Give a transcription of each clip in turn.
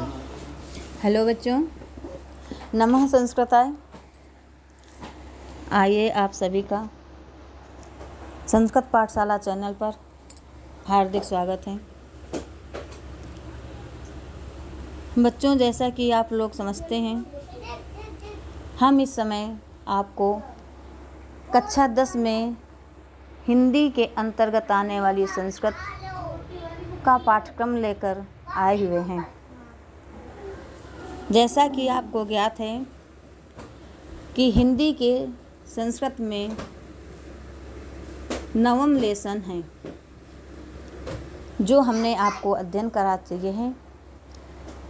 Hello बच्चों, नमः संस्कृताय। आइए आप सभी का संस्कृत पाठशाला चैनल पर हार्दिक स्वागत है। बच्चों, जैसा कि आप लोग समझते हैं, हम इस समय आपको कक्षा 10 में हिंदी के अंतर्गत आने वाली संस्कृत का पाठ्यक्रम लेकर आए हुए हैं। जैसा कि आपको ज्ञात है कि हिंदी के संस्कृत में 9वां लेसन है जो हमने आपको अध्ययन करा चुके हैं।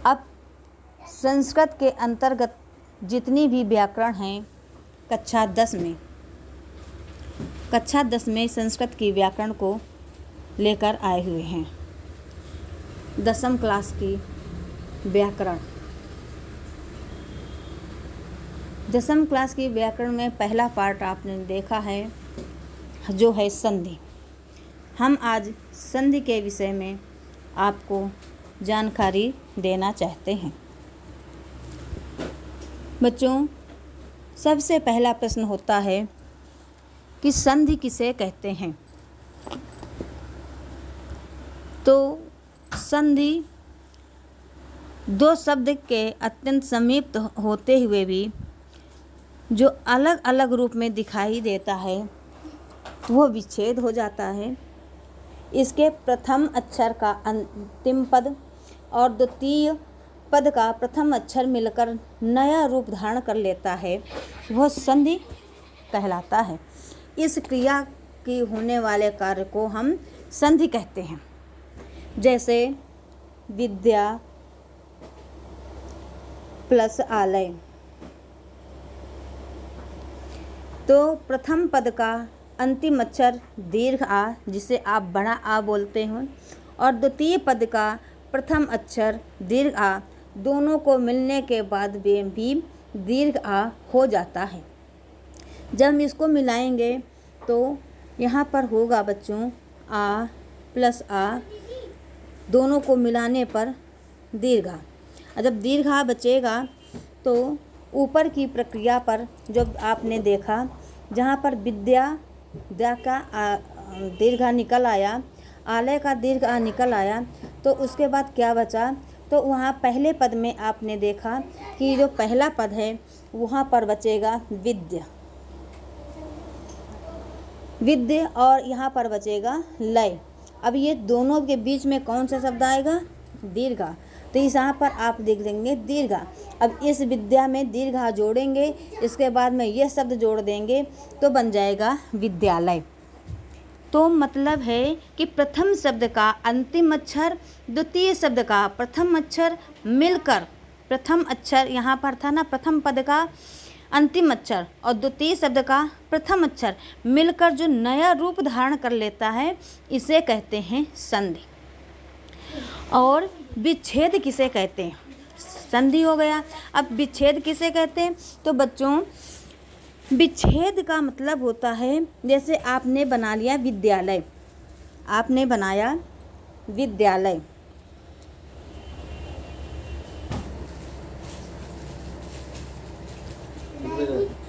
अब संस्कृत के अंतर्गत जितनी भी व्याकरण हैं कक्षा 10 में संस्कृत की व्याकरण को लेकर आए हुए हैं। 10वीं क्लास की व्याकरण। 10वीं क्लास की व्याकरण में पहला पार्ट आपने देखा है जो है संधि। हम आज संधि के विषय में आपको जानकारी देना चाहते हैं। बच्चों, सबसे पहला प्रश्न होता है कि संधि किसे कहते हैं। तो संधि दो शब्द के अत्यंत समीप होते हुए भी जो अलग अलग रूप में दिखाई देता है वो विच्छेद हो जाता है। इसके प्रथम अक्षर का अंतिम पद और द्वितीय पद का प्रथम अक्षर मिलकर नया रूप धारण कर लेता है, वह संधि कहलाता है। इस क्रिया की होने वाले कार्य को हम संधि कहते हैं। जैसे विद्या प्लस आलय, तो प्रथम पद का अंतिम अक्षर दीर्घ आ जिसे आप बड़ा आ बोलते हो और द्वितीय पद का प्रथम अक्षर दीर्घ आ, दोनों को मिलने के बाद भी दीर्घ आ हो जाता है। जब हम इसको मिलाएंगे तो यहाँ पर होगा बच्चों आ प्लस आ, दोनों को मिलाने पर दीर्घ आ। जब दीर्घ आ बचेगा तो ऊपर की प्रक्रिया पर जब आपने देखा जहाँ पर विद्या का दीर्घ आ निकल आया, आलय का दीर्घ आ निकल आया, तो उसके बाद क्या बचा, तो वहाँ पहले पद में आपने देखा कि जो पहला पद है वहाँ पर बचेगा विद्य और यहाँ पर बचेगा लय। अब ये दोनों के बीच में कौन सा शब्द आएगा, दीर्घा। तो इस यहाँ पर आप देख लेंगे दीर्घा। अब इस विद्या में दीर्घा जोड़ेंगे, इसके बाद में ये शब्द जोड़ देंगे तो बन जाएगा विद्यालय। तो मतलब है कि प्रथम शब्द का अंतिम अक्षर द्वितीय शब्द का प्रथम अक्षर मिलकर, प्रथम अक्षर यहाँ पर था ना, प्रथम पद का अंतिम अक्षर और द्वितीय शब्द का प्रथम अक्षर मिलकर जो नया रूप धारण कर लेता है इसे कहते हैं संधि। और विच्छेद किसे कहते हैं, संधि हो गया। अब विच्छेद किसे कहते हैं, तो बच्चों विच्छेद का मतलब होता है जैसे आपने बना लिया विद्यालय, आपने बनाया विद्यालय,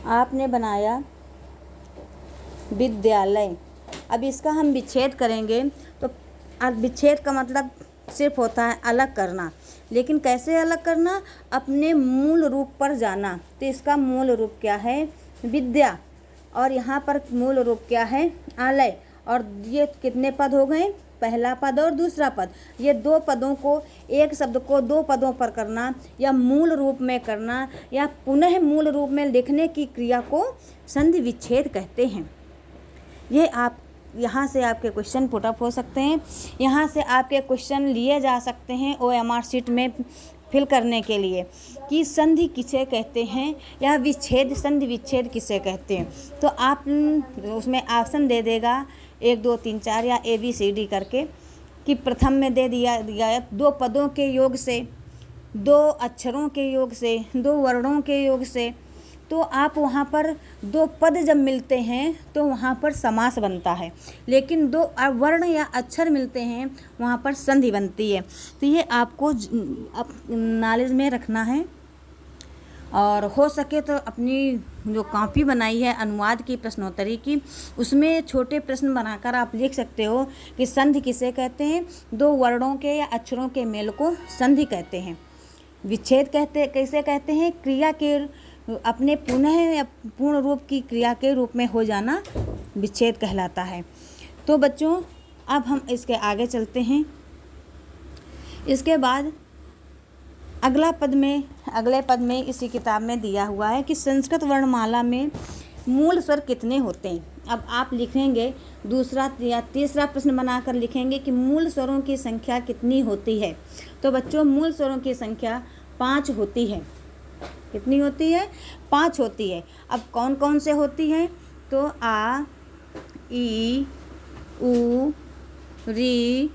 आपने बनाया विद्यालय। अब इसका हम विच्छेद करेंगे तो विच्छेद का मतलब सिर्फ होता है अलग करना, लेकिन कैसे अलग करना, अपने मूल रूप पर जाना। तो इसका मूल रूप क्या है, विद्या, और यहाँ पर मूल रूप क्या है, आलय। और ये कितने पद हो गए, पहला पद और दूसरा पद। ये दो पदों को, एक शब्द को दो पदों पर करना या मूल रूप में करना या पुनः मूल रूप में लिखने की क्रिया को संधि विच्छेद कहते हैं। ये आप यहाँ से आपके क्वेश्चन पुटअप हो सकते हैं, यहाँ से आपके क्वेश्चन लिए जा सकते हैं OMR शीट में फिल करने के लिए कि संधि किसे कहते हैं या विच्छेद, संधि विच्छेद किसे कहते हैं। तो आप उसमें ऑप्शन दे देगा 1 2 3 4 या ABCD करके, कि प्रथम में दे दिया दो पदों के योग से, दो अक्षरों के योग से, दो वर्णों के योग से, तो आप वहाँ पर दो पद जब मिलते हैं तो वहाँ पर समास बनता है, लेकिन दो वर्ण या अक्षर मिलते हैं वहाँ पर संधि बनती है। तो ये आपको नॉलेज में रखना है। और हो सके तो अपनी जो कॉपी बनाई है अनुवाद की प्रश्नोत्तरी की, उसमें छोटे प्रश्न बनाकर आप लिख सकते हो कि संधि किसे कहते हैं। दो वर्णों के या अक्षरों के मेल को संधि कहते हैं। विच्छेद कैसे कहते हैं, क्रिया के अपने पुनः या पूर्ण रूप की क्रिया के रूप में हो जाना विच्छेद कहलाता है। तो बच्चों अब हम इसके आगे चलते हैं। इसके बाद अगले पद में इसी किताब में दिया हुआ है कि संस्कृत वर्णमाला में मूल स्वर कितने होते हैं। अब आप लिखेंगे दूसरा या तीसरा प्रश्न बनाकर लिखेंगे कि मूल स्वरों की संख्या कितनी होती है। तो बच्चों मूल स्वरों की संख्या 5 होती है। कितनी होती है? 5 होती है। अब कौन कौन से होती हैं? तो आ, ई, उ, री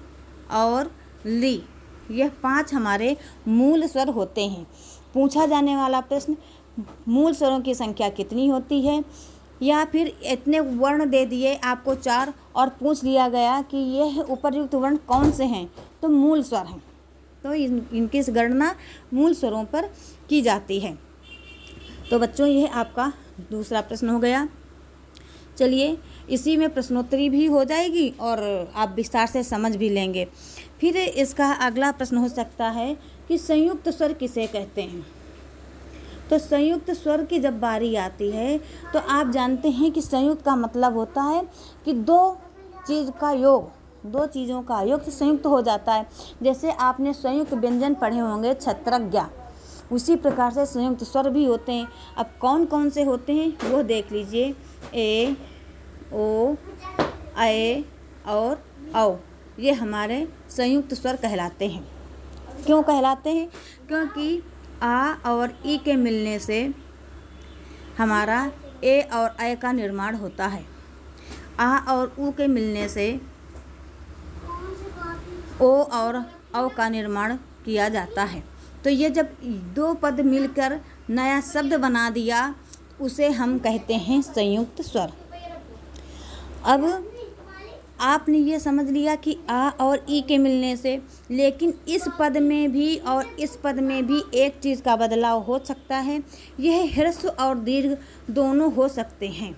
और ली, यह 5 हमारे मूल स्वर होते हैं। पूछा जाने वाला प्रश्न मूल स्वरों की संख्या कितनी होती है, या फिर इतने वर्ण दे दिए आपको 4 और पूछ लिया गया कि यह उपर्युक्त वर्ण कौन से हैं, तो मूल स्वर हैं। तो इनकी गणना मूल स्वरों पर की जाती है। तो बच्चों यह आपका दूसरा प्रश्न हो गया। चलिए इसी में प्रश्नोत्तरी भी हो जाएगी और आप विस्तार से समझ भी लेंगे। फिर इसका अगला प्रश्न हो सकता है कि संयुक्त स्वर किसे कहते हैं। तो संयुक्त स्वर की जब बारी आती है तो आप जानते हैं कि संयुक्त का मतलब होता है कि दो चीज़ों का योग से संयुक्त हो जाता है। जैसे आपने संयुक्त व्यंजन पढ़े होंगे छत्रज्ञ, उसी प्रकार से संयुक्त स्वर भी होते हैं। अब कौन कौन से होते हैं वो देख लीजिए। ए, ओ, ए और औ, ये हमारे संयुक्त स्वर कहलाते हैं। क्यों कहलाते हैं? क्योंकि आ और ई के मिलने से हमारा ए और ए का निर्माण होता है। आ और उ के मिलने से ओ और औ का निर्माण किया जाता है। तो ये जब दो पद मिलकर नया शब्द बना दिया उसे हम कहते हैं संयुक्त स्वर। अब आपने ये समझ लिया कि आ और ई के मिलने से, लेकिन इस पद में भी और इस पद में भी एक चीज़ का बदलाव हो सकता है। यह ह्रस्व और दीर्घ दोनों हो सकते हैं।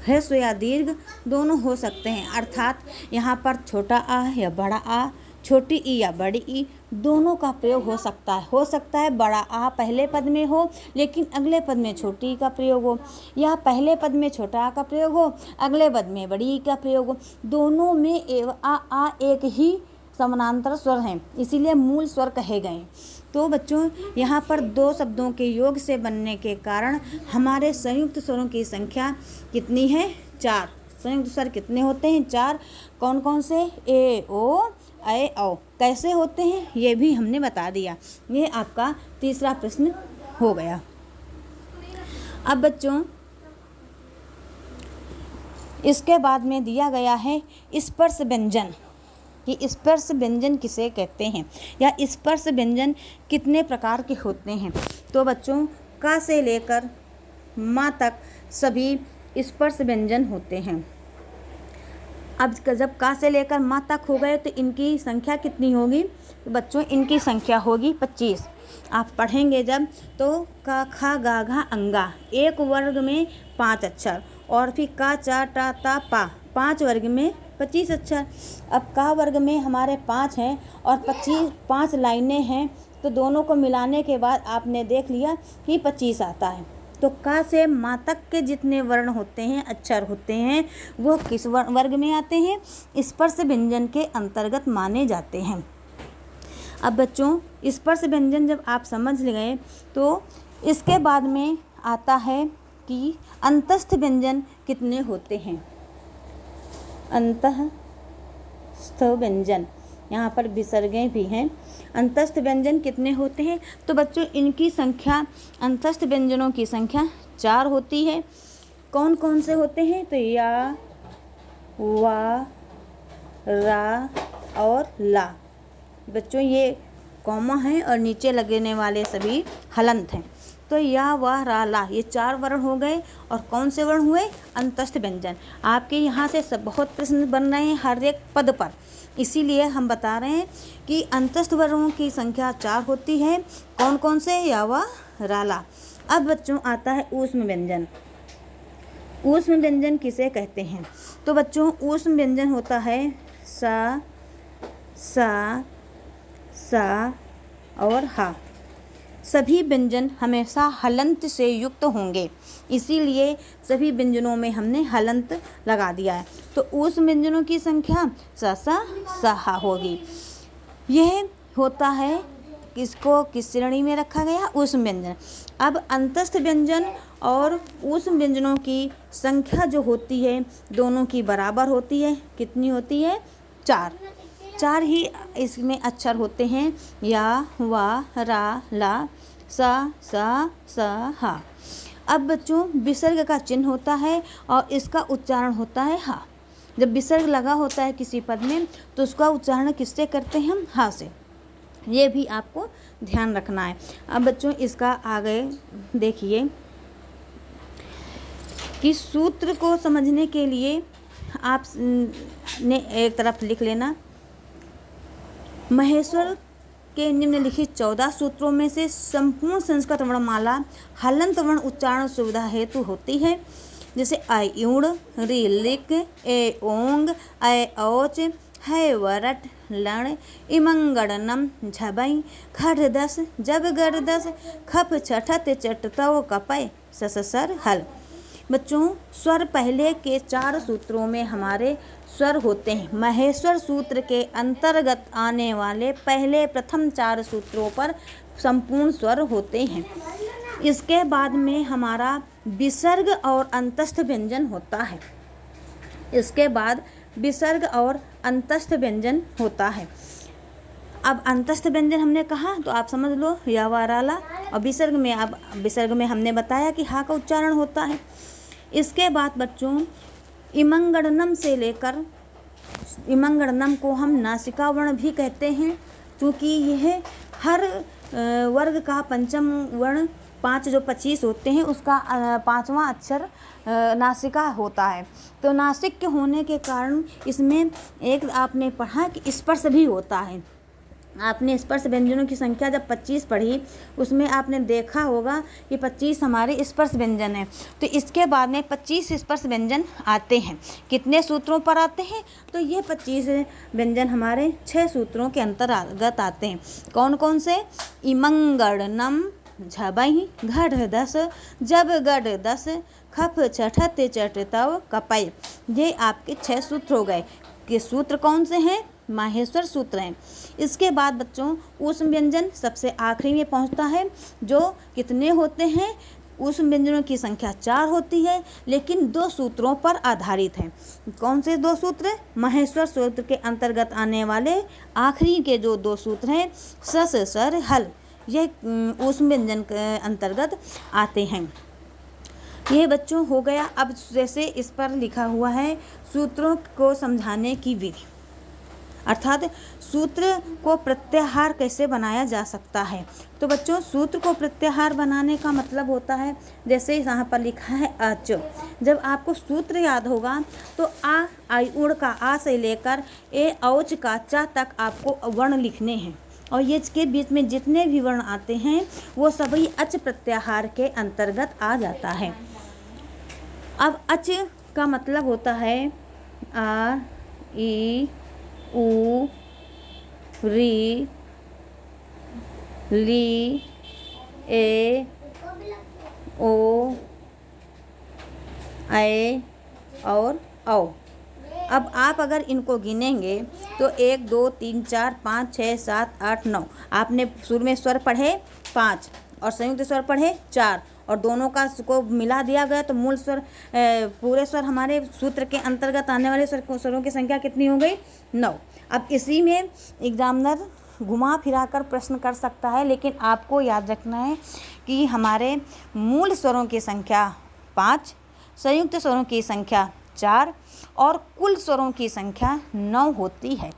ह्रस्व या दीर्घ दोनों हो सकते हैं, अर्थात यहाँ पर छोटा आ या बड़ा आ, छोटी ई या बड़ी ई दोनों का प्रयोग हो सकता है। हो सकता है बड़ा आ पहले पद में हो लेकिन अगले पद में छोटी ई का प्रयोग हो, या पहले पद में छोटा आ का प्रयोग हो अगले पद में बड़ी ई का प्रयोग हो। दोनों में आ एक ही समानांतर स्वर हैं, इसीलिए मूल स्वर कहे गए। तो बच्चों यहाँ पर दो शब्दों के योग से बनने के कारण हमारे संयुक्त स्वरों की संख्या कितनी है? 4। संयुक्त स्वर कितने होते हैं? 4। कौन कौन से? ए, ओ, ए, औ। कैसे होते हैं ये भी हमने बता दिया। ये आपका तीसरा प्रश्न हो गया। अब बच्चों इसके बाद में दिया गया है स्पर्श व्यंजन, कि स्पर्श व्यंजन किसे कहते हैं या स्पर्श व्यंजन कितने प्रकार के होते हैं। तो बच्चों का से लेकर माँ तक सभी स्पर्श व्यंजन होते हैं। अब जब का से लेकर माँ तक हो गए तो इनकी संख्या कितनी होगी? तो बच्चों इनकी संख्या होगी 25। आप पढ़ेंगे जब तो का, खा, गा, घा, अंगा, एक वर्ग में 5 अक्षर, और फिर का, चा, टा, ता, पा 5 वर्ग में 25 अक्षर। अब का वर्ग में हमारे 5 हैं और 5 लाइनें हैं, तो दोनों को मिलाने के बाद आपने देख लिया कि 25 आता है। तो का से माँ तक के जितने वर्ण होते हैं, अक्षर होते हैं, वो किस वर्ग में आते हैं? स्पर्श व्यंजन के अंतर्गत माने जाते हैं। अब बच्चों स्पर्श व्यंजन जब आप समझ गए तो इसके बाद में आता है कि अंतस्थ व्यंजन कितने होते हैं। अंतस्थ व्यंजन, यहाँ पर विसर्गें भी हैं। अंतस्थ व्यंजन कितने होते हैं? तो बच्चों इनकी संख्या, अंतस्थ व्यंजनों की संख्या 4 होती है। कौन कौन से होते हैं? तो या, वा, रा और ला। बच्चों ये कॉमा हैं और नीचे लगने वाले सभी हलंत हैं। तो या, वा, रा, ला, ये 4 वर्ण हो गए। और कौन से वर्ण हुए? अंतस्थ व्यंजन। आपके यहाँ से सब बहुत प्रश्न बन रहे हैं हर एक पद पर, इसीलिए हम बता रहे हैं कि अंतस्थ वर्णों की संख्या 4 होती है। कौन कौन से? या, वा, रा, ला। अब बच्चों आता है ऊष्म व्यंजन। ऊष्म व्यंजन किसे कहते हैं? तो बच्चों ऊष्म व्यंजन होता है सा, सा, सा और हा। सभी व्यंजन हमेशा हलंत से युक्त होंगे, इसीलिए सभी व्यंजनों में हमने हलंत लगा दिया है। तो ऊष्म व्यंजनों की संख्या सा, सा, हा होगी। यह होता है किसको किस श्रेणी में रखा गया? ऊष्म व्यंजन। अब अंतस्थ व्यंजन और ऊष्म व्यंजनों की संख्या जो होती है दोनों की बराबर होती है। कितनी होती है? 4 ही इसमें अक्षर होते हैं, या, वा, रा, ला, सा, हा। अब बच्चों विसर्ग का चिन्ह होता है और इसका उच्चारण होता है हा। जब विसर्ग लगा होता है किसी पद में तो उसका उच्चारण किससे करते हैं? हम हा से। ये भी आपको ध्यान रखना है। अब बच्चों इसका आगे देखिए कि सूत्र को समझने के लिए आप ने एक तरफ लिख लेना, महेश्वर के निम्नलिखित 14 सूत्रों में से संपूर्ण संस्कृत वर्णमाला हलंत वर्ण उच्चारण सुविधा हेतु होती है। जैसे अ ऊण, ऋ लिक, ए ओंग, ऐ औच, है वरट, लण, इमंगड़नम, झबई, खड़ दस, जब गढ़ दस, खप छठत, चटतव कपय, सससर हल। बच्चों स्वर पहले के 4 सूत्रों में हमारे स्वर होते हैं। महेश्वर सूत्र के अंतर्गत आने वाले पहले प्रथम 4 सूत्रों पर संपूर्ण स्वर होते हैं। इसके बाद में हमारा विसर्ग और अंतस्थ व्यंजन होता है। इसके बाद विसर्ग और अंतस्थ व्यंजन होता है। अब अंतस्थ व्यंजन हमने कहा तो आप समझ लो या, वा, रा, ला। और विसर्ग में हमने बताया कि हा का उच्चारण होता है। इसके बाद बच्चों इमंगड़नम से लेकर, इमंगड़नम को हम नासिका वर्ण भी कहते हैं, क्योंकि यह हर वर्ग का पंचम वर्ण 5 जो 25 होते हैं उसका 5वां अक्षर नासिका होता है। तो नासिक के होने के कारण इसमें एक आपने पढ़ा कि स्पर्श भी होता है। आपने स्पर्श व्यंजनों की संख्या जब 25 पढ़ी उसमें आपने देखा होगा कि 25 हमारे स्पर्श व्यंजन हैं। तो इसके बाद में 25 स्पर्श व्यंजन आते हैं। कितने सूत्रों पर आते हैं? तो ये 25 व्यंजन हमारे 6 सूत्रों के अंतर्गत आते हैं। कौन कौन से? इमंगड़नम, झबई, घड़ दस, जब गढ़ दस, खप छठत, चटतव कपय। ये आपके 6 सूत्र हो गए। ये सूत्र कौन से हैं? माहेश्वर सूत्र हैं। इसके बाद बच्चों ऊष्म व्यंजन सबसे आखिरी में पहुंचता है, जो कितने होते हैं? ऊष्म व्यंजनों की संख्या 4 होती है, लेकिन 2 सूत्रों पर आधारित है। कौन से 2 सूत्र? माहेश्वर सूत्र के अंतर्गत आने वाले आखिरी के जो 2 सूत्र हैं सस, सर, हल, ये ऊष्म व्यंजन के अंतर्गत आते हैं। ये बच्चों हो गया। अब जैसे इस पर लिखा हुआ है सूत्रों को समझाने की विधि, अर्थात सूत्र को प्रत्याहार कैसे बनाया जा सकता है। तो बच्चों सूत्र को प्रत्याहार बनाने का मतलब होता है, जैसे यहाँ पर लिखा है अच। जब आपको सूत्र याद होगा तो आई उड़ का आ से लेकर ए औच का चा तक आपको वर्ण लिखने हैं, और ये इसके बीच में जितने भी वर्ण आते हैं वो सभी अच प्रत्याहार के अंतर्गत आ जाता है। अब अच का मतलब होता है आ, ई, उ, री, ली, ए, ओ, ऐ और औ। अब आप अगर इनको गिनेंगे तो 1, 2, 3, 4, 5, 6, 7, 8, 9। आपने शुरू में स्वर पढ़े 5 और संयुक्त स्वर पढ़े 4 और दोनों का को मिला दिया गया तो मूल स्वर पूरे स्वर हमारे सूत्र के अंतर्गत आने वाले स्वरों की संख्या कितनी हो गई? 9। अब इसी में एग्जामिनर घुमा फिरा कर प्रश्न कर सकता है, लेकिन आपको याद रखना है कि हमारे मूल स्वरों की संख्या 5, संयुक्त स्वरों की संख्या 4 और कुल स्वरों की संख्या 9 होती है।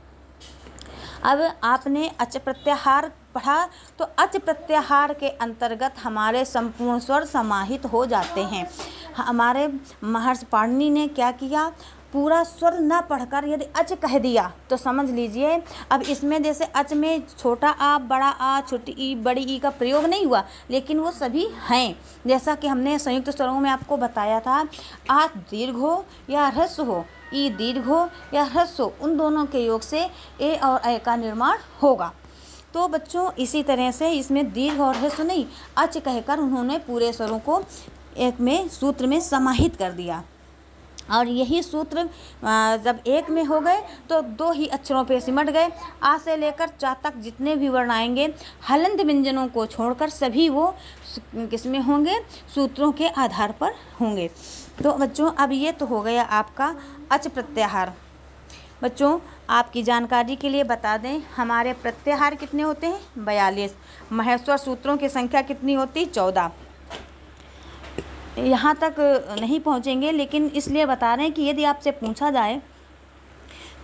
अब आपने अच प्रत्याहार पढ़ा, तो अच प्रत्याहार के अंतर्गत हमारे संपूर्ण स्वर समाहित हो जाते हैं। हमारे महर्षि पाणिनि ने क्या किया, पूरा स्वर न पढ़कर यदि अच कह दिया तो समझ लीजिए अब इसमें जैसे अच में छोटा आ, बड़ा आ, छोटी ई, बड़ी ई का प्रयोग नहीं हुआ, लेकिन वो सभी हैं। जैसा कि हमने संयुक्त स्वरों में आपको बताया था, आ दीर्घ हो या ह्रस्व हो, ई दीर्घ हो या ह्रस्व हो, उन दोनों के योग से ए और ऐ का निर्माण होगा। तो बच्चों इसी तरह से इसमें दीर्घ और ह्रस्व नहीं, अच कहकर उन्होंने पूरे स्वरों को एक में सूत्र में समाहित कर दिया। और यही सूत्र जब एक में हो गए तो दो ही अक्षरों पे सिमट गए। आ से लेकर चा तक जितने भी वर्ण आएंगे हलंत व्यंजनों को छोड़कर सभी वो किसमें होंगे, सूत्रों के आधार पर होंगे। तो बच्चों अब ये तो हो गया आपका अच प्रत्याहार। बच्चों आपकी जानकारी के लिए बता दें, हमारे प्रत्याहार कितने होते हैं, 42। महेश्वर सूत्रों की संख्या कितनी होती, 14। यहाँ तक नहीं पहुँचेंगे, लेकिन इसलिए बता रहे हैं कि यदि आपसे पूछा जाए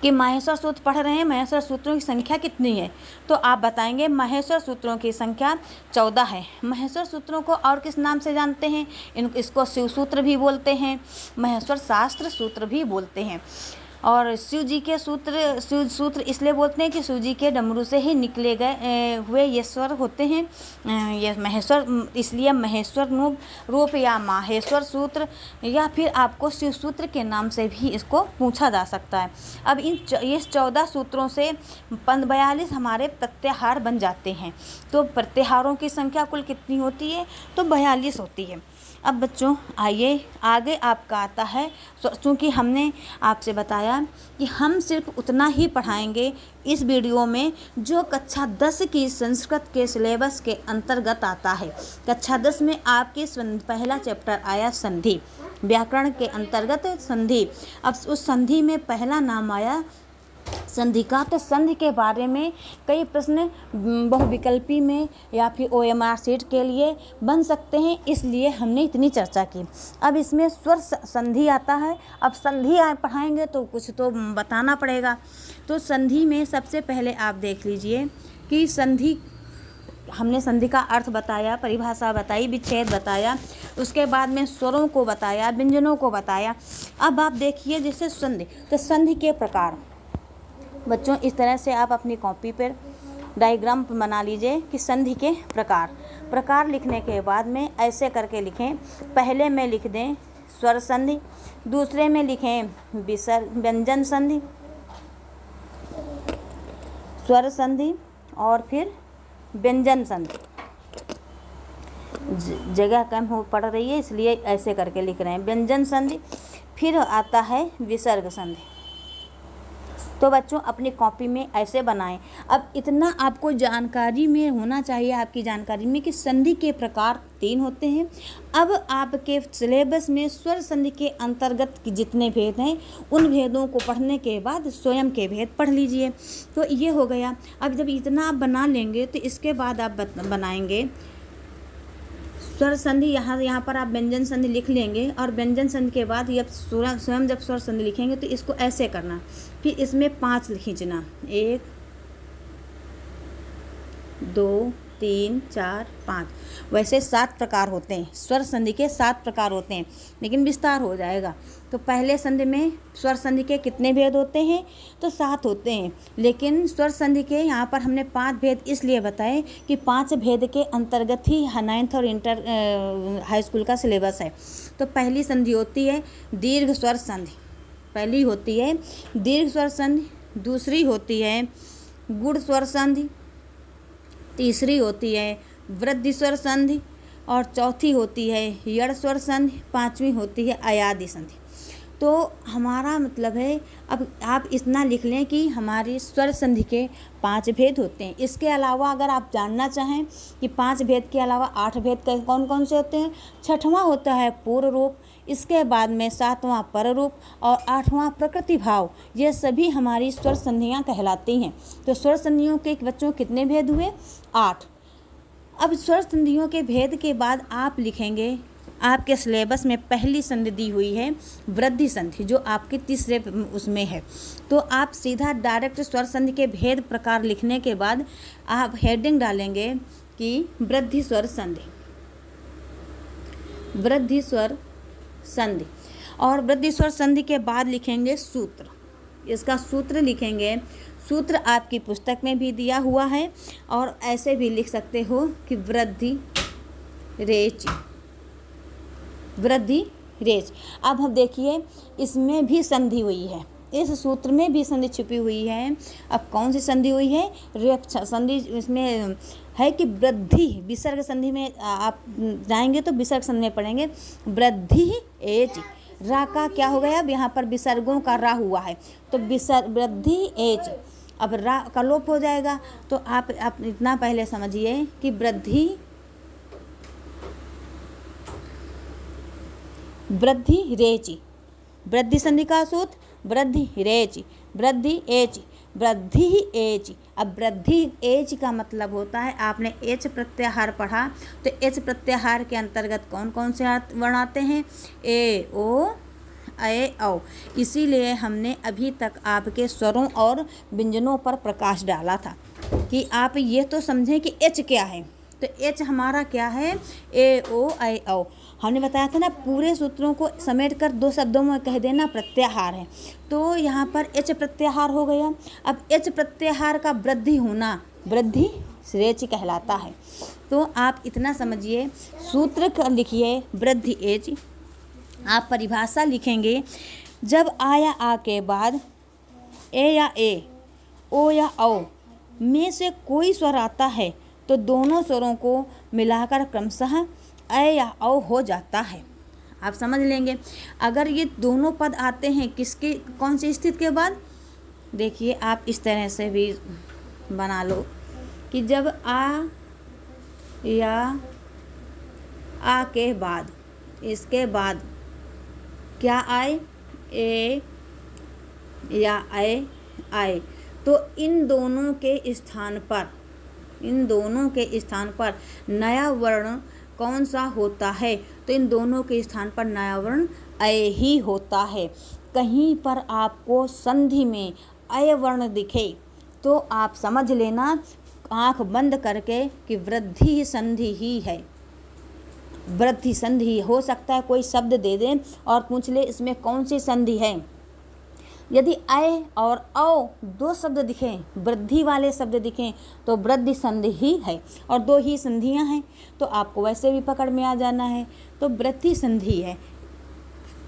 कि माहेश्वर सूत्र पढ़ रहे हैं, माहेश्वर सूत्रों की संख्या कितनी है, तो आप बताएंगे माहेश्वर सूत्रों की संख्या 14 है। माहेश्वर सूत्रों को और किस नाम से जानते हैं, इसको शिव सूत्र भी बोलते हैं, माहेश्वर शास्त्र सूत्र भी बोलते हैं। और शिव जी के सूत्र इसलिए बोलते हैं कि शिव जी के डमरू से ही निकले गए हुए ये स्वर होते हैं। ये महेश्वर, इसलिए महेश्वर रूप या माहेश्वर सूत्र या फिर आपको शिव सूत्र के नाम से भी इसको पूछा जा सकता है। अब इस 14 सूत्रों से 42 हमारे प्रत्याहार बन जाते हैं। तो प्रत्याहारों की संख्या कुल कितनी होती है, तो 42 होती है। अब बच्चों आइए आगे आपका आता है, चूँकि हमने आपसे बताया कि हम सिर्फ उतना ही पढ़ाएंगे इस वीडियो में जो कक्षा 10 की संस्कृत के सिलेबस के अंतर्गत आता है। कक्षा 10 में आपके पहला चैप्टर आया संधि, व्याकरण के अंतर्गत संधि। अब उस संधि में पहला नाम आया संधि का। तो संधि के बारे में कई प्रश्न बहुविकल्पी में या फिर OMR सीट के लिए बन सकते हैं, इसलिए हमने इतनी चर्चा की। अब इसमें स्वर संधि आता है। अब संधि पढ़ाएंगे तो कुछ तो बताना पड़ेगा। तो संधि में सबसे पहले आप देख लीजिए कि संधि, हमने संधि का अर्थ बताया, परिभाषा बताई, विच्छेद बताया, उसके बाद में स्वरों को बताया, व्यंजनों को बताया। अब आप देखिए जैसे संधि, तो संधि के प्रकार। बच्चों इस तरह से आप अपनी कॉपी पर डायग्राम बना लीजिए कि संधि के प्रकार लिखने के बाद में ऐसे करके लिखें। पहले में लिख दें स्वर संधि, दूसरे में लिखें व्यंजन संधि, स्वर संधि और फिर व्यंजन संधि। जगह कम हो पड़ रही है इसलिए ऐसे करके लिख रहे हैं, व्यंजन संधि। फिर आता है विसर्ग संधि। तो बच्चों अपनी कॉपी में ऐसे बनाएं। अब इतना आपको जानकारी में होना चाहिए, आपकी जानकारी में, कि संधि के प्रकार 3 होते हैं। अब आपके सिलेबस में स्वर संधि के अंतर्गत जितने भेद हैं उन भेदों को पढ़ने के बाद स्वयं के भेद पढ़ लीजिए। तो ये हो गया। अब जब इतना आप बना लेंगे तो इसके बाद आप बनाएंगे स्वर संधि। यहाँ पर आप व्यंजन संधि लिख लेंगे और व्यंजन संधि के बाद जब स्वयं जब स्वर संधि लिखेंगे तो इसको ऐसे करना, फिर इसमें 5 खींचना, 1 2 3 4 5। वैसे 7 प्रकार होते हैं, स्वर संधि के 7 प्रकार होते हैं, लेकिन विस्तार हो जाएगा। तो पहले संधि में स्वर संधि के कितने भेद होते हैं, तो 7 होते हैं, लेकिन स्वर संधि के यहाँ पर हमने 5 भेद इसलिए बताए कि 5 भेद के अंतर्गत ही 9th और इंटर हाई स्कूल का सिलेबस है। तो पहली संधि होती है दीर्घ स्वर संधि, पहली होती है दीर्घ स्वर संधि, दूसरी होती है गुण स्वर संधि, तीसरी होती है वृद्धि स्वर संधि और चौथी होती है यड़ स्वर संधि, 5वीं होती है अयादि संधि। तो हमारा मतलब है, अब आप इतना लिख लें कि हमारी स्वर संधि के 5 भेद होते हैं। इसके अलावा अगर आप जानना चाहें कि 5 भेद के अलावा 8 भेद कौन कौन से होते हैं, 6वां होता है पूर्व रूप, इसके बाद में 7वां पर रूप और 8वां प्रकृति भाव। ये सभी हमारी स्वर संधियाँ कहलाती हैं। तो स्वर संधियों के बच्चों कितने भेद हुए, 8। अब स्वर संधियों के भेद के बाद आप लिखेंगे आपके सिलेबस में पहली संधि दी हुई है वृद्धि संधि, जो आपके तीसरे उसमें है। तो आप सीधा डायरेक्ट स्वर संधि के भेद प्रकार लिखने के बाद आप हेडिंग डालेंगे कि वृद्धि स्वर संधि, वृद्धि स्वर संधि। और वृद्धि स्वर संधि के बाद लिखेंगे सूत्र, इसका सूत्र लिखेंगे। सूत्र आपकी पुस्तक में भी दिया हुआ है और ऐसे भी लिख सकते हो कि वृद्धि रेच, वृद्धि रेच। अब हम देखिए इसमें भी संधि हुई है, इस सूत्र में भी संधि छुपी हुई है। अब कौन सी संधि हुई है? रेप संधि इसमें है कि वृद्धि विसर्ग संधि में आप जाएंगे तो विसर्ग संधि में पढ़ेंगे वृद्धि एच। रा का क्या हो गया? अब यहाँ पर विसर्गों का रा हुआ है तो वृद्धि एच, अब रा का लोप हो जाएगा। तो आप इतना पहले समझिए कि वृद्धि रेची, वृद्धि संधि का सूत्र वृद्धि रेची, वृद्धि एच, वृद्धि एच। अब वृद्धि एच का मतलब होता है, आपने एच प्रत्याहार पढ़ा तो एच प्रत्याहार के अंतर्गत कौन कौन से वर्ण आते हैं? ए ओ ए औ। इसीलिए हमने अभी तक आपके स्वरों और व्यंजनों पर प्रकाश डाला था कि आप ये तो समझें कि एच क्या है। तो एच हमारा क्या है? ए ओ ए औ। हमने बताया था ना, पूरे सूत्रों को समेटकर 2 शब्दों में कह देना प्रत्याहार है। तो यहाँ पर एच प्रत्याहार हो गया। अब एच प्रत्याहार का वृद्धि होना वृद्धि रेच कहलाता है। तो आप इतना समझिए, सूत्र का लिखिए वृद्धि एच। आप परिभाषा लिखेंगे, जब आ या आ के बाद ए या ए, ओ या औ में से कोई स्वर आता है तो दोनों स्वरों को मिलाकर क्रमशः अ या औ हो जाता है। आप समझ लेंगे। अगर ये दोनों पद आते हैं किसके, कौन सी स्थिति के बाद? देखिए आप इस तरह से भी बना लो कि जब आ या आ के बाद, इसके बाद क्या आए? ए या ए आए, तो इन दोनों के स्थान पर, इन दोनों के स्थान पर नया वर्ण कौन सा होता है? तो इन दोनों के स्थान पर नया वर्ण अय ही होता है। कहीं पर आपको संधि में अय वर्ण दिखे तो आप समझ लेना आंख बंद करके कि वृद्धि संधि ही है, वृद्धि संधि। हो सकता है कोई शब्द दे दें और पूछ ले इसमें कौन सी संधि है। यदि अय और औ 2 शब्द दिखें, वृद्धि वाले शब्द दिखें, तो वृद्धि संधि ही है और 2 ही संधियां हैं, तो आपको वैसे भी पकड़ में आ जाना है। तो वृद्धि संधि है।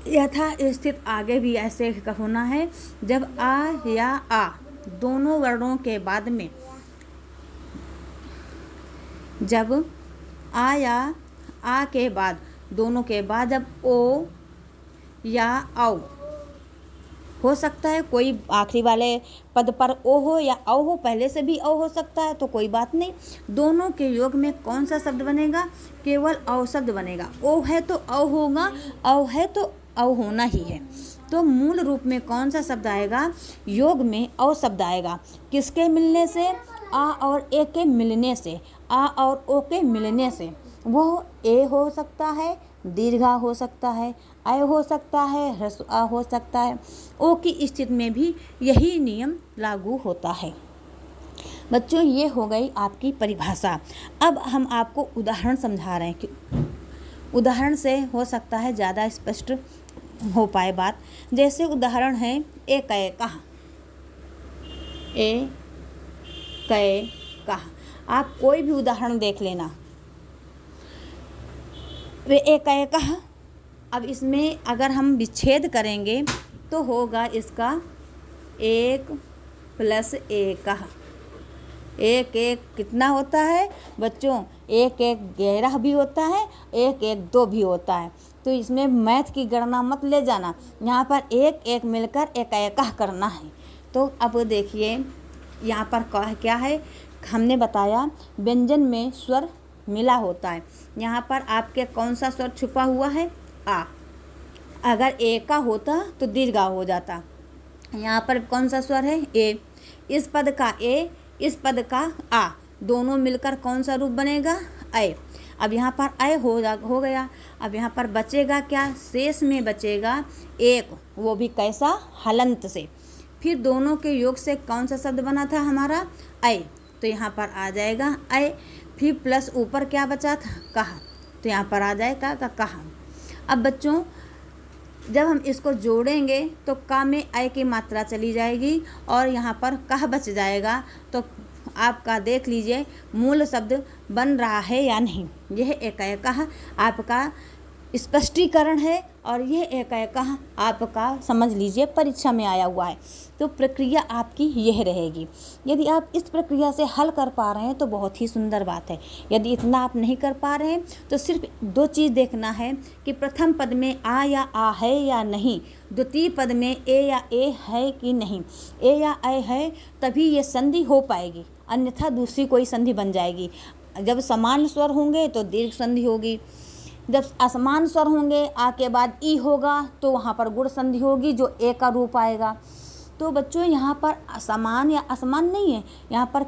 यथा स्थित आगे भी ऐसे होना है, जब आ या आ दोनों वर्णों के बाद में, जब आ या आ के बाद दोनों के बाद जब ओ या औ, हो सकता है कोई आखिरी वाले पद पर ओ हो या औ हो, पहले से भी औ हो सकता है, तो कोई बात नहीं। दोनों के योग में कौन सा शब्द बनेगा? केवल औ शब्द बनेगा। ओ है तो औ होगा, औ है तो औ होना ही है। तो मूल रूप में कौन सा शब्द आएगा? योग में औ शब्द आएगा। किसके मिलने से? आ और ए के मिलने से, आ और ओ के मिलने से। वो ए हो सकता है, दीर्घा हो सकता है, अय हो सकता है, ह्रस्व आ हो सकता है। ओ की स्थिति में भी यही नियम लागू होता है। बच्चों ये हो गई आपकी परिभाषा। अब हम आपको उदाहरण समझा रहे हैं कि उदाहरण से हो सकता है ज़्यादा स्पष्ट हो पाए बात। जैसे उदाहरण है ए कै कहा, ए कै कहा। आप कोई भी उदाहरण देख लेना। वे ए कै कहा, अब इसमें अगर हम विच्छेद करेंगे तो होगा इसका 1 + 1। एक एक कितना होता है बच्चों? 1 1 11 भी होता है, 1 1 2 भी होता है। तो इसमें मैथ की गणना मत ले जाना, यहाँ पर 1 1 मिलकर एक एकह करना है। तो अब देखिए यहाँ पर क्या है, हमने बताया व्यंजन में स्वर मिला होता है। यहाँ पर आपके कौन सा स्वर छुपा हुआ है? आ। अगर ए का होता तो दीर्घा हो जाता। यहाँ पर कौन सा स्वर है? ए। इस पद का ए, इस पद का आ, दोनों मिलकर कौन सा रूप बनेगा? अय। अब यहाँ पर अय हो गया। अब यहाँ पर बचेगा क्या, शेष में बचेगा एक, वो भी कैसा, हलंत से। फिर दोनों के योग से कौन सा शब्द बना था हमारा, अय, तो यहाँ पर आ जाएगा अय। फिर प्लस ऊपर क्या बचा था, कहा, तो यहाँ पर आ जाएगा कहा। अब बच्चों जब हम इसको जोड़ेंगे तो का में अय की मात्रा चली जाएगी और यहाँ पर कह बच जाएगा। तो आपका देख लीजिए मूल शब्द बन रहा है या नहीं। यह एकाय कहा आपका स्पष्टीकरण है और यह एकाय कहा आपका समझ लीजिए परीक्षा में आया हुआ है। तो प्रक्रिया आपकी यह रहेगी। यदि आप इस प्रक्रिया से हल कर पा रहे हैं तो बहुत ही सुंदर बात है। यदि इतना आप नहीं कर पा रहे हैं तो सिर्फ दो चीज़ देखना है कि प्रथम पद में आ या आ है या नहीं, द्वितीय पद में ए या ए है कि नहीं। ए या ए है तभी ये संधि हो पाएगी, अन्यथा दूसरी कोई संधि बन जाएगी। जब समान स्वर होंगे तो दीर्घ संधि होगी, जब असमान स्वर होंगे आ के बाद ई होगा तो वहाँ पर गुण संधि होगी जो ए का रूप आएगा। तो बच्चों यहाँ पर असमान या असमान नहीं है, यहाँ पर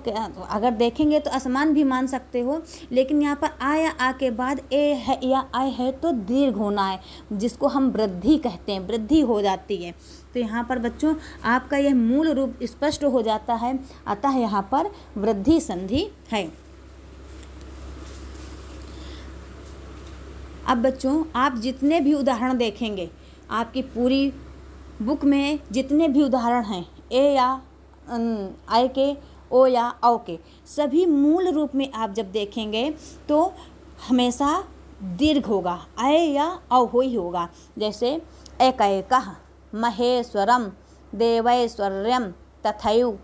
अगर देखेंगे तो असमान भी मान सकते हो, लेकिन यहाँ पर आ या आ के बाद ए है या आय है तो दीर्घ होना है, जिसको हम वृद्धि कहते हैं, वृद्धि हो जाती है। तो यहाँ पर बच्चों आपका यह मूल रूप स्पष्ट हो जाता है, अतः यहाँ पर वृद्धि संधि है। अब बच्चों आप जितने भी उदाहरण देखेंगे, आपकी पूरी बुक में जितने भी उदाहरण हैं, ए या आय के, ओ या औ के, सभी मूल रूप में आप जब देखेंगे तो हमेशा दीर्घ होगा, आय या औ हो ही होगा। जैसे एकैकः, महेश्वरम, देवैश्वर्यम, तथैव,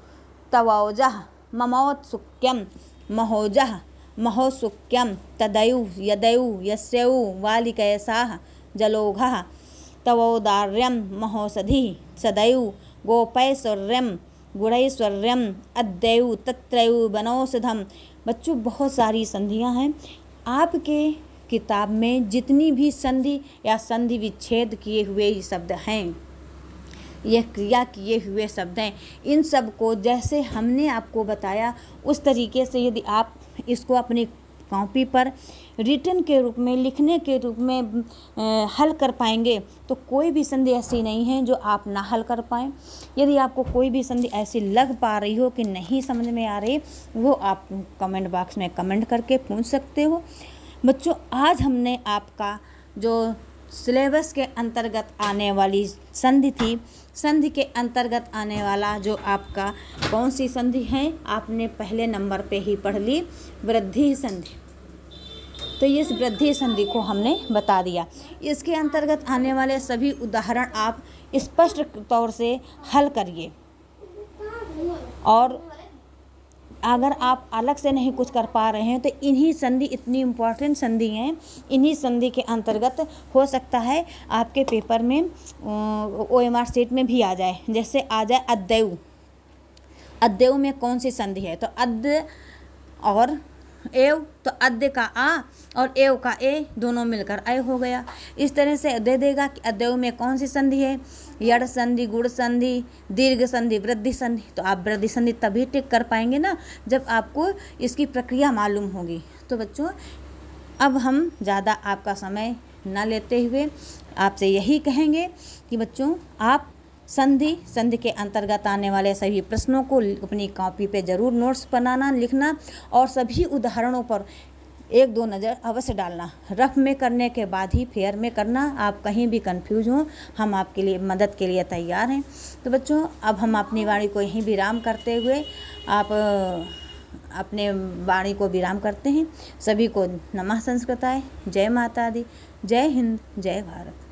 तवौजः, ममौत्सुक्यम, महोजः, महोत्सुक्यम, तदैव, यदैव, यस्यौ, वालिकैसाः, जलौघः, तवौदार्यम, महोषधिः, सदैव, गोपैश्वर्यम, गुणैश्वर्यम, अद्यैव, तत्रैव, वनौषधम। बच्चों बहुत सारी संधियां हैं। आपके किताब में जितनी भी संधि या संधि विच्छेद किए हुए शब्द हैं, यह क्रिया किए हुए शब्द हैं, इन सब को जैसे हमने आपको बताया उस तरीके से यदि आप इसको अपनी कॉपी पर रिटन के रूप में, लिखने के रूप में हल कर पाएंगे तो कोई भी संधि ऐसी नहीं है जो आप ना हल कर पाएँ। यदि आपको कोई भी संधि ऐसी लग पा रही हो कि नहीं समझ में आ रही, वो आप कमेंट बॉक्स में कमेंट करके पूछ सकते हो। बच्चों आज हमने आपका जो सिलेबस के अंतर्गत आने वाली संधि थी, संधि के अंतर्गत आने वाला जो आपका कौन सी संधि है, आपने पहले नंबर पे ही पढ़ ली, वृद्धि संधि। तो इस वृद्धि संधि को हमने बता दिया। इसके अंतर्गत आने वाले सभी उदाहरण आप स्पष्ट तौर से हल करिए, और अगर आप अलग से नहीं कुछ कर पा रहे हैं तो इन्हीं संधि, इतनी इम्पोर्टेंट संधि हैं, इन्हीं संधि के अंतर्गत हो सकता है आपके पेपर में OMR शीट में भी आ जाए। जैसे आ जाए अद्यैव, अद्यैव में कौन सी संधि है, तो अद्य और एव, तो अद्य का आ और एव का ए दोनों मिलकर अय हो गया। इस तरह से दे देगा कि अद्यैव में कौन सी संधि है, यड़ संधि, गुण संधि, दीर्घ संधि, वृद्धि संधि। तो आप वृद्धि संधि तभी टिक कर पाएंगे ना जब आपको इसकी प्रक्रिया मालूम होगी। तो बच्चों अब हम ज़्यादा आपका समय न लेते हुए आपसे यही कहेंगे कि बच्चों आप संधि के अंतर्गत आने वाले सभी प्रश्नों को अपनी कॉपी पे ज़रूर नोट्स बनाना, लिखना और सभी उदाहरणों पर एक दो नज़र अवश्य डालना। रफ में करने के बाद ही फेयर में करना। आप कहीं भी कंफ्यूज हों, हम आपके लिए मदद के लिए तैयार हैं। तो बच्चों अब हम अपनी वाणी को यहीं विराम करते हुए आप अपने वाणी को विराम करते हैं। सभी को नमः संस्कृताय, जय माता दी, जय हिंद, जय भारत।